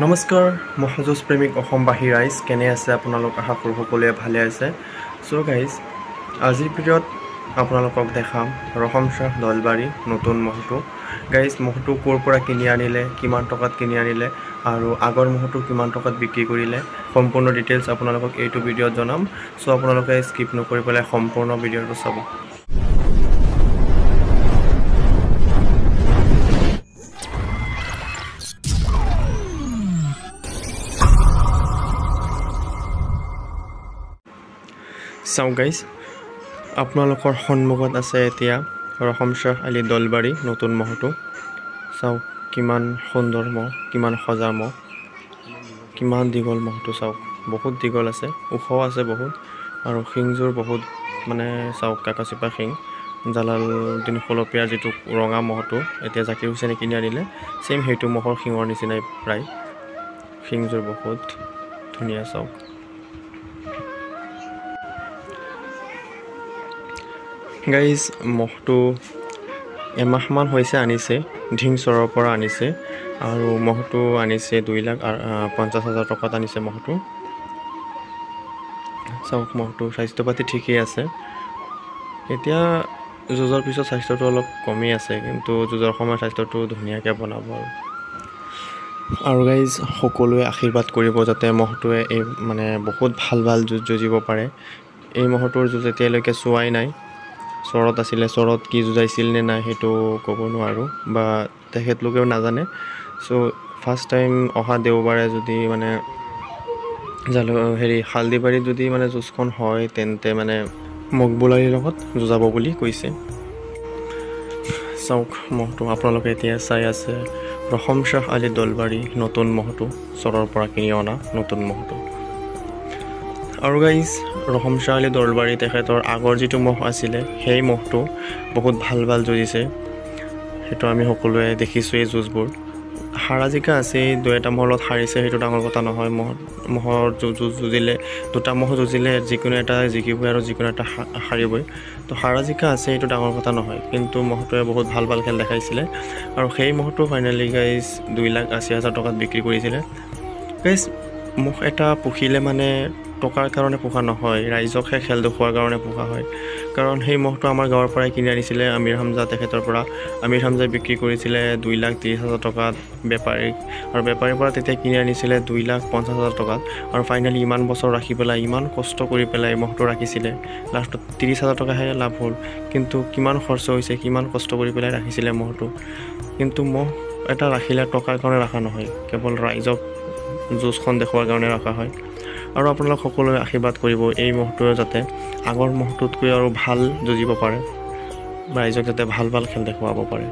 নমস্কাৰ মহযুঁজ প্ৰেমিক অসমবাসী ৰাইজ কেনে আছে আপোনালোক আশা কৰোঁ সকলোৱে ভালে আছে সো গাইজ আজিৰ ভিডিঅ'ত আপোনালোকক দেখাম ৰহমশাহ দলবাৰী নতুন মহটো গাইজ মহটো ক'ৰ পৰা কিনি আনিলে কিমান টকাত কিনি আনিলে আৰু আগৰ মহটো কিমান টকাত বিক্ৰী কৰিলে সম্পূৰ্ণ ডিটেইলছ আপোনালোকক এইটো ভিডিঅ'ত জনাম সো আপোনালোকে স্কিপ নকৰি পেলাই সম্পূৰ্ণ ভিডিঅ'টো চাব চাও গাইজ আপোনালোকৰ সন্মুখত আছে এতিয়া ৰহমশাহ আলী দলবাৰী নতুন মহটো চাও কিমান সুন্দৰ মহ কিমান সজা মহ কিমান দীঘল মহটো চাও বহুত দীঘল আছে ওখ আছে বহুত আৰু শিংজোৰ বহুত মানে চাও কাকাচিপা শিং জালালউদ্দিন খলপীয়া যেটো ৰঙা মহটো এতিয়া জাকিৰ হুছেইনে কিনি আনিলে সেম হেতু মহৰ শিঙৰ নিচিনাই প্ৰায় শিংজোৰ বহুত ধুনীয়া চাও গাইজ মহটো এমাহমান হৈছে আনিছে ঢিংচৰৰ পৰা আনিছে আৰু মহটো আনিছে 2,50,000 টকাত আনিছে মহটো চাওক মহটো স্বাস্থ্য পাতি ঠিকই আছে এতিয়া যুজৰ পিছত স্বাস্থ্যটো অলপ কমি আছে কিন্তু যুজৰ সময় স্বাস্থ্যটো ধুনীয়াকৈ বনাব আৰু গাইজ সকলোৱে আশীৰ্বাদ কৰিব যাতে মহটোৱে এই মানে বহুত ভাল যুঁজ যুঁজিব পাৰে এই মহটোৰ যুঁজ এতিয়ালৈকে চোৱাই নাই চৰত আছিলে চৰত কি যুঁজাইছিল নে নাই হেতু ক'ব নোৱাৰো বা তেখেতলোকেও নাজানে সো ফাৰ্স্ট টাইম অহা দেওবাৰে যদি মানে হালদিবাৰী যদি মানে যুঁজখন হয় তেন্তে মানে মকবুলাৰীৰ লগত যুঁজাব বুলি কৈছে চাওক মহটো আপোনালোকে এতিয়া চাই আছে ৰহমশাহ আলী দলবাৰী নতুন মহটো চৰৰ পৰা কিনি অনা নতুন মহটো আৰু গাইজ ৰহমশাহ আলী দলবাৰী তেখেতৰ আগৰ যেটো মহ আছিলে সেই মহটো বহুত ভাল যুঁজিছে হেতু আমি সকলোৱে দেখিছো এই যুঁজবোৰ হাৰাজিকা আছে দুটা মহলত হাৰিছে হেতু ডাঙৰ কথা নহয় মহৰ যুঁজিলে দুটা মহ যুঁজিলে যিকোনো এটা জিকিব আৰু যিকোনো এটা হাৰিবই তো হাৰাজিকা আছে হেতু ডাঙৰ কথা নহয় কিন্তু মহটোৱে বহুত ভাল খেল দেখাইছিলে আৰু সেই মহটো ফাইনালি গাইজ 2,80,000 টকাত বিক্ৰী কৰিছিলে গাইজ মহ এটা পুখিলে মানে টকাৰ কাৰণে পোখা নহয় ৰাইজকহে খেল দেখুৱাৰ কাৰণে পোখা হয় কাৰণ সেই মহটো আমাৰ গাঁৱৰ পৰাই কিনি আনিছিলে আমিৰ হামজা তেখেতৰ পৰা আমিৰ হামজাই বিক্ৰী কৰিছিলে 2,30,000 টকাত বেপাৰীক আৰু বেপাৰীৰ পৰা তেতিয়া কিনি আনিছিলে 2,50,000 টকাত আৰু ফাইনালি ইমান বছৰ ৰাখি পেলাই ইমান কষ্ট কৰি পেলাই মহটো ৰাখিছিলে লাষ্টত 30,000 টকাহে লাভ হ'ল কিন্তু কিমান খৰচ হৈছে কিমান কষ্ট কৰি পেলাই ৰাখিছিলে মহটো কিন্তু মহ এটা ৰাখিলে টকাৰ কাৰণে ৰাখা নহয় কেৱল ৰাইজক যুঁজখন দেখুৱাৰ কাৰণে ৰাখা হয় আৰু আপোনালোক সকলোৱে আশীৰ্বাদ কৰিব এই মহটোৱে যাতে আগৰ মহটোতকৈ আৰু ভাল যুঁজিব পাৰে ৰাইজক যাতে ভাল খেল দেখুৱাব পাৰে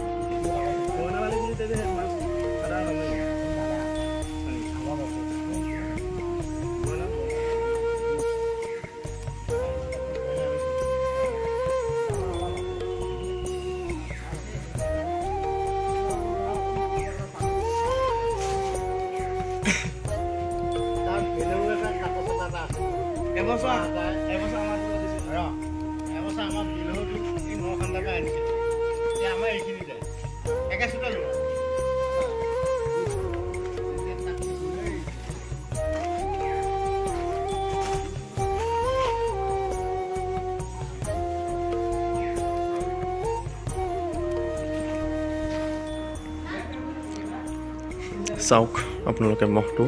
চাওক আপোনালোকে মহটো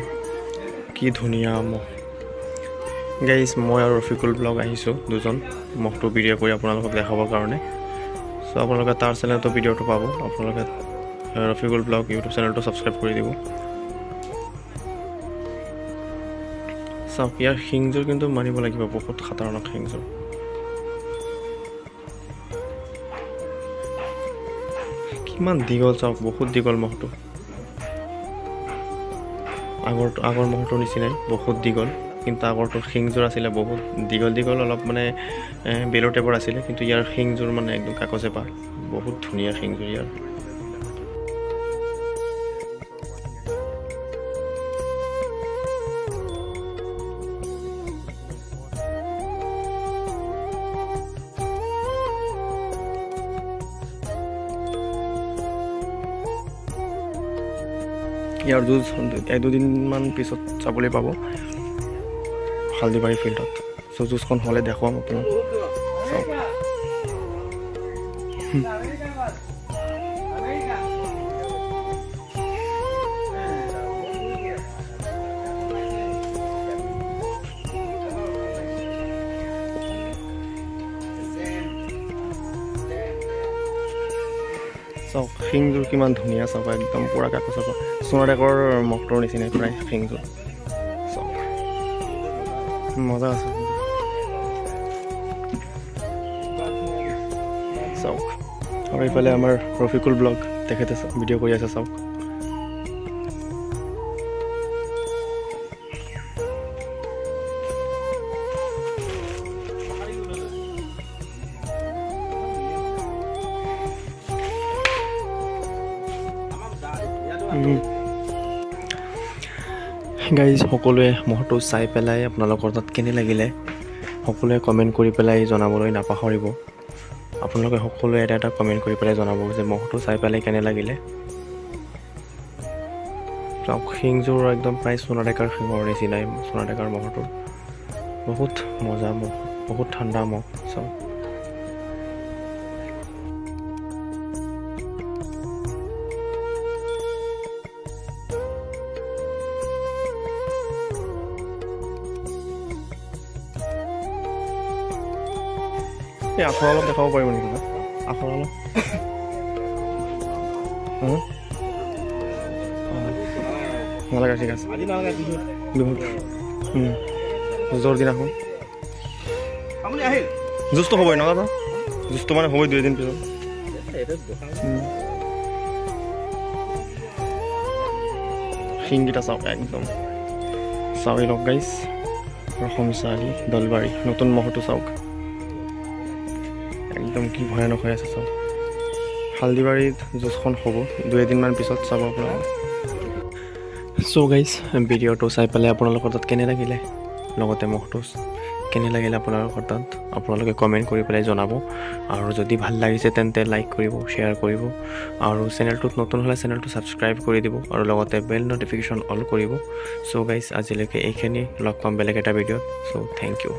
কি ধুনীয়া মহ গাইজ মই আৰু ৰফিকুল ব্লগ আহিছোঁ দুজন মহটো ভিডিঅ' কৰি আপোনালোকক দেখাবৰ কাৰণে সো আপোনালোকে তাৰ চেনেলটো ভিডিঅ'টো পাব আপোনালোকে ৰফিকুল ব্লগ ইউটিউব চেনেলটো ছাবস্ক্ৰাইব কৰি দিব চাওক ইয়াৰ শিংজোৰ কিন্তু মানিব লাগিব বহুত খাতাৰনাক শিংজোৰ কিমান দীঘল চাওক বহুত দীঘল মহটো আগৰ মহটোৰ নিচিনাই বহুত দীঘল কিন্তু আগৰটোৰ শিংজোৰ আছিলে বহুত দীঘল অলপ মানে বেলৰ টাইপৰ আছিলে কিন্তু ইয়াৰ শিংজোৰ মানে একদম কাকজেপা বহুত ধুনীয়া শিংজোৰ ইয়াৰ ইয়াৰ যুঁজ 1-2 দিনমান পিছত চাবলৈ পাব হালদিবাৰী ফিল্ডত। চ' যুঁজখন হ'লে দেখুৱাম আপোনাক। চাওক চাওক শিংযোৰ কিমান ধুনীয়া, চাওক একদম পুৰা কাকো চাওক সোণাডেকৰ মক্টৰ নিচিনাই প্ৰায় শিংযোৰ। চাওক মজা আছে। চাওক আৰু এইফালে আমাৰ ৰফিকুল ব্লগ, তেখেতে ভিডিঅ' কৰি আছে। চাওক গাইজ, সকলোৱে মহটো চাই পেলাই আপোনালোকৰ তাত কেনে লাগিলে সকলোৱে কমেণ্ট কৰি পেলাই জনাবলৈ নাপাহৰিব। আপোনালোকে সকলোৱে এটা কমেণ্ট কৰি পেলাই জনাব যে মহটো চাই পেলাই কেনে লাগিলে। চাওক শিংযোৰ একদম প্ৰায় সোণাডেকাৰ শিঙৰ নিচিনাই, সোণাডেকাৰ মহটোৰ বহুত মজা মহ, বহুত ঠাণ্ডা মহ। চাওক এই আখৰ অলপ দেখাব পাৰিব নেকি? আখৰ অলপ নালাগে, ঠিক আছে। যুঁজৰ দিনাখন যুঁজটো হ'বই ন দাদা? যুঁজটো মানে হ'বই 2 দিন পিছত। শিংকেইটা চাওক একদম, চাউৰি লওক গাইজ। ৰহম চাহালি দলবাৰী নতুন মহটো চাওক একদম কি ভয়ানক হৈ আছে। চাওক হালদিবাৰীত যুঁজখন হ'ব 2 দিনমান পিছত, চাব আপোনালোকে। চ' গাইজ, ভিডিঅ'টো চাই পেলাই আপোনালোকৰ তাত কেনে লাগিলে, লগতে মহটো কেনে লাগিলে আপোনালোকৰ তাত আপোনালোকে কমেণ্ট কৰি পেলাই জনাব। আৰু যদি ভাল লাগিছে তেন্তে লাইক কৰিব, শ্বেয়াৰ কৰিব, আৰু চেনেলটোত নতুন হ'লে চেনেলটো ছাবস্ক্ৰাইব কৰি দিব, আৰু লগতে বেল নটিফিকেশ্যন অল কৰিব। চ' গাইজ, আজিলৈকে এইখিনি, লগ পাম বেলেগ এটা ভিডিঅ'ত। চ' থেংক ইউ।